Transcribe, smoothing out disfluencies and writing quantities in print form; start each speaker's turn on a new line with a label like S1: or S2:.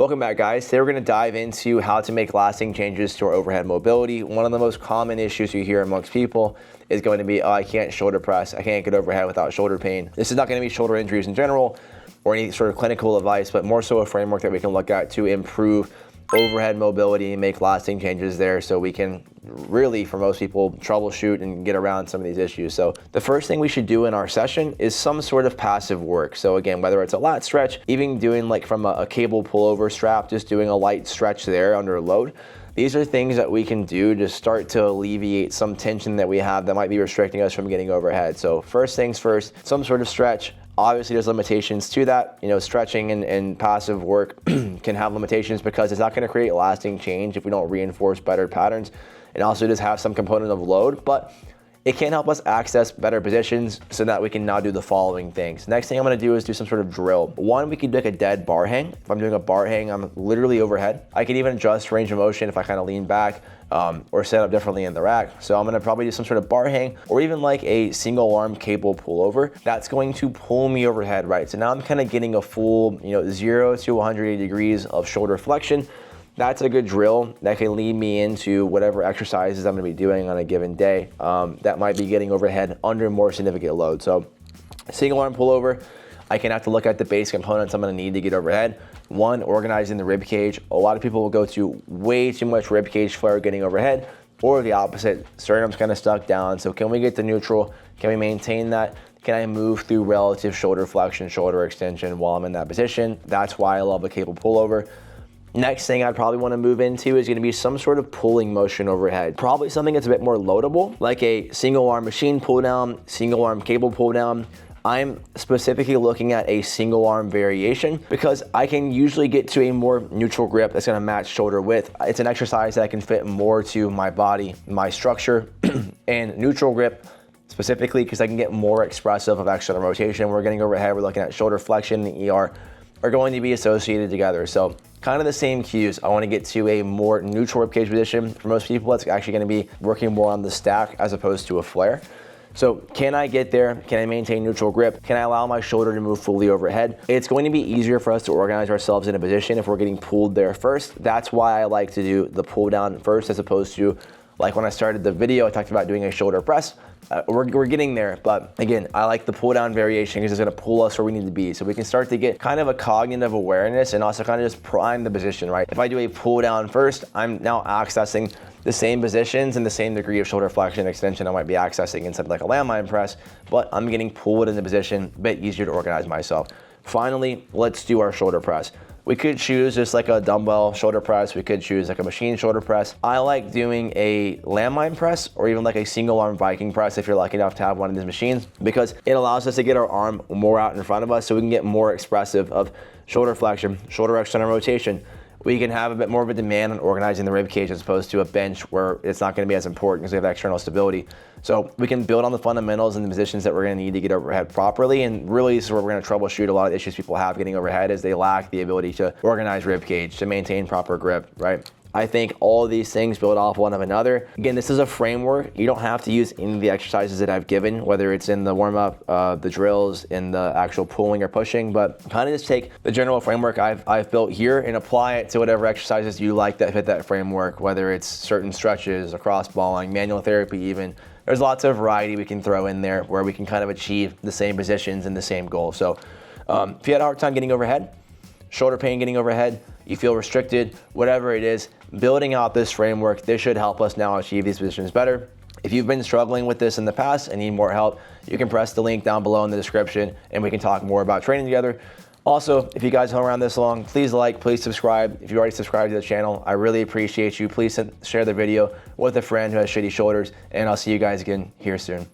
S1: Welcome back, guys. Today we're going to dive into how to make lasting changes to our overhead mobility. One of the most common issues you hear amongst people is going to be, oh, I can't shoulder press. I can't get overhead without shoulder pain. This is not going to be shoulder injuries in general or any sort of clinical advice, but more so a framework that we can look at to improve overhead mobility and make lasting changes there so we can really, for most people, troubleshoot and get around some of these issues. So the first thing we should do in our session is some sort of passive work. So again, whether it's a lat stretch, even doing like from a cable pullover strap, just doing a light stretch there under a load. These are things that we can do to start to alleviate some tension that we have that might be restricting us from getting overhead. So first things first, some sort of stretch. Obviously, there's limitations to that. You know, stretching and passive work can have limitations because it's not going to create lasting change if we don't reinforce better patterns. It also does have some component of load, but it can help us access better positions so that we can now do the following things. Next thing I'm going to do is do some sort of drill. One, we could do like a dead bar hang. If I'm doing a bar hang, I'm literally overhead. I can even adjust range of motion if I kind of lean back or set up differently in the rack. So I'm going to probably do some sort of bar hang or even like a single arm cable pullover. That's going to pull me overhead, right? So now I'm kind of getting a full, 0 to 180 degrees of shoulder flexion. That's a good drill that can lead me into whatever exercises I'm going to be doing on a given day that might be getting overhead under more significant load. So single arm pullover, I can have to look at the base components I'm going to need to get overhead. One, organizing the rib cage. A lot of people will go to way too much rib cage flare getting overhead, or the opposite, sternum's kind of stuck down. So can we get to neutral? Can we maintain that? Can I move through relative shoulder flexion, shoulder extension while I'm in that position? That's why I love a cable pullover. Next thing I'd probably want to move into is going to be some sort of pulling motion overhead. Probably something that's a bit more loadable, like a single arm machine pull down, single arm cable pull down. I'm specifically looking at a single arm variation because I can usually get to a more neutral grip that's going to match shoulder width. It's an exercise that I can fit more to my body, my structure, and neutral grip specifically because I can get more expressive of external rotation. We're getting overhead, we're looking at shoulder flexion and ER are going to be associated together. So kind of the same cues. I want to get to a more neutral ribcage position. For most people, it's actually going to be working more on the stack as opposed to a flare. So can I get there? Can I maintain neutral grip? Can I allow my shoulder to move fully overhead? It's going to be easier for us to organize ourselves in a position if we're getting pulled there first. That's why I like to do the pull down first as opposed to, like when I started the video, I talked about doing a shoulder press. We're getting there, but again, I like the pull down variation because it's going to pull us where we need to be. So we can start to get kind of a cognitive awareness and also kind of just prime the position, right? If I do a pull down first, I'm now accessing the same positions and the same degree of shoulder flexion extension I might be accessing in something like a landmine press, but I'm getting pulled in the position, a bit easier to organize myself. Finally, let's do our shoulder press. We could choose just like a dumbbell shoulder press. We could choose like a machine shoulder press. I like doing a landmine press or even like a single arm Viking press if you're lucky enough to have one of these machines because it allows us to get our arm more out in front of us so we can get more expressive of shoulder flexion, shoulder external rotation. We can have a bit more of a demand on organizing the rib cage as opposed to a bench where it's not going to be as important because we have external stability. So we can build on the fundamentals and the positions that we're going to need to get overhead properly. And really, this is where we're going to troubleshoot a lot of issues people have getting overhead is they lack the ability to organize rib cage, to maintain proper grip, right? I think all of these things build off one of another. Again, this is a framework. You don't have to use any of the exercises that I've given, whether it's in the warm-up, the drills, in the actual pulling or pushing, but kind of just take the general framework I've built here and apply it to whatever exercises you like that fit that framework, whether it's certain stretches, cross balling, manual therapy even. There's lots of variety we can throw in there where we can kind of achieve the same positions and the same goal. So if you had a hard time getting overhead, shoulder pain getting overhead, you feel restricted, whatever it is, building out this framework, this should help us now achieve these positions better. If you've been struggling with this in the past and need more help, you can press the link down below in the description and we can talk more about training together. Also, if you guys hung around this long, please like, please subscribe. If you already subscribed to the channel, I really appreciate you. Please share the video with a friend who has shitty shoulders, and I'll see you guys again here soon.